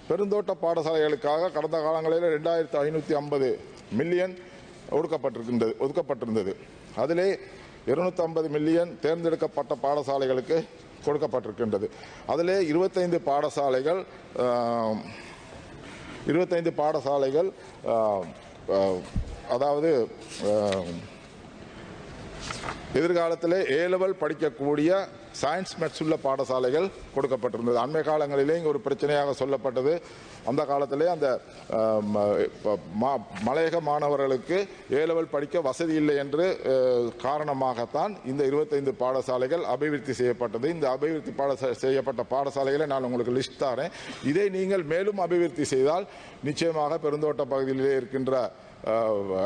பெருந்தோட்ட பாடசாலைகளுக்காக கடந்த காலங்களில் 2550 மில்லியன் ஒதுக்கப்பட்டிருந்தது. அதிலே 250 மில்லியன் தேர்ந்தெடுக்கப்பட்ட பாடசாலைகளுக்கு கொடுக்கப்பட்டிருக்கின்றது. அதிலே 25 பாடசாலைகள் அதாவது எதிர்காலத்தில் ஏ-லெவல் படிக்கக்கூடிய சயின்ஸ் மேத்ஸ் உள்ள பாடசாலைகள் கொடுக்கப்பட்டிருந்தது. அண்மை காலங்களிலே இங்கே ஒரு பிரச்சனையாக சொல்லப்பட்டது, அந்த காலத்திலே அந்த மலையக மாணவர்களுக்கு ஏ-லெவல் படிக்க வசதி இல்லை என்று காரணமாகத்தான் இந்த 25 பாடசாலைகள் அபிவிருத்தி செய்யப்பட்டது. இந்த அபிவிருத்தி செய்யப்பட்ட பாடசாலைகளை நான் உங்களுக்கு லிஸ்ட் தரேன். இதை நீங்கள் மேலும் அபிவிருத்தி செய்தால் நிச்சயமாக பெருந்தோட்ட பகுதியிலே இருக்கின்ற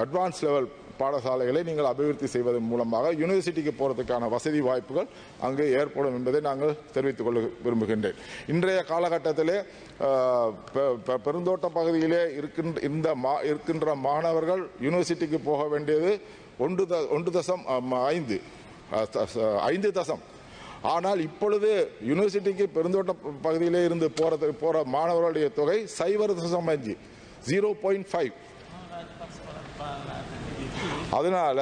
அட்வான்ஸ் லெவல் பாடசாலைகளை நீங்கள் அபிவிருத்தி செய்வதன் மூலமாக யூனிவர்சிட்டிக்கு போகிறதுக்கான வசதி வாய்ப்புகள் அங்கு ஏற்படும் என்பதை நாங்கள் தெரிவித்துக் கொள்ள விரும்புகின்றேன். இன்றைய காலகட்டத்திலே பெருந்தோட்ட பகுதியிலே இருக்கின்ற மாணவர்கள் யூனிவர்சிட்டிக்கு போக வேண்டியது 1.5 தசம். ஆனால் இப்பொழுது யூனிவர்சிட்டிக்கு பெருந்தோட்ட பகுதியிலே இருந்து போற மாணவர்களுடைய தொகை 0.5. அதனால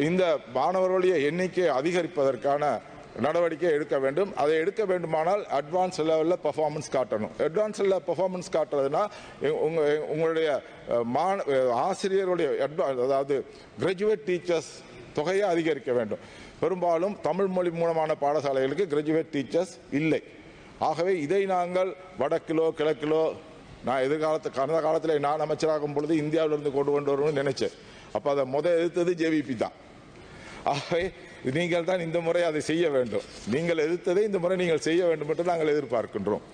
இந்த மாணவர்களுடைய எண்ணிக்கையை அதிகரிப்பதற்கான நடவடிக்கை எடுக்க வேண்டும். அதை எடுக்க வேண்டுமானால் அட்வான்ஸ் லெவலில் பெர்ஃபார்மன்ஸ் காட்டணும். அட்வான்ஸ் லெவலில் பெர்ஃபார்மன்ஸ் காட்டுறதுனா உங்களுடைய ஆசிரியர்களுடைய அதாவது கிராஜுவேட் டீச்சர்ஸ் தொகையை அதிகரிக்க வேண்டும். பெரும்பாலும் தமிழ் மொழி மூலமான பாடசாலைகளுக்கு கிராஜுவேட் டீச்சர்ஸ் இல்லை. ஆகவே இதை நாங்கள் வடக்கிலோ கிழக்கிலோ கடந்த காலத்தில் நான் அமைச்சராகும் பொழுது இந்தியாவிலிருந்து கொண்டு வரணும்னு நினைச்சேன். அப்போ அதை எதிர்த்தது ஜேவிபி தான். ஆகவே நீங்கள் தான் இந்த முறை அதை செய்ய வேண்டும். நீங்கள் எதிர்த்ததை இந்த முறை நீங்கள் செய்ய வேண்டும் என்று நாங்கள் எதிர்பார்க்கின்றோம்.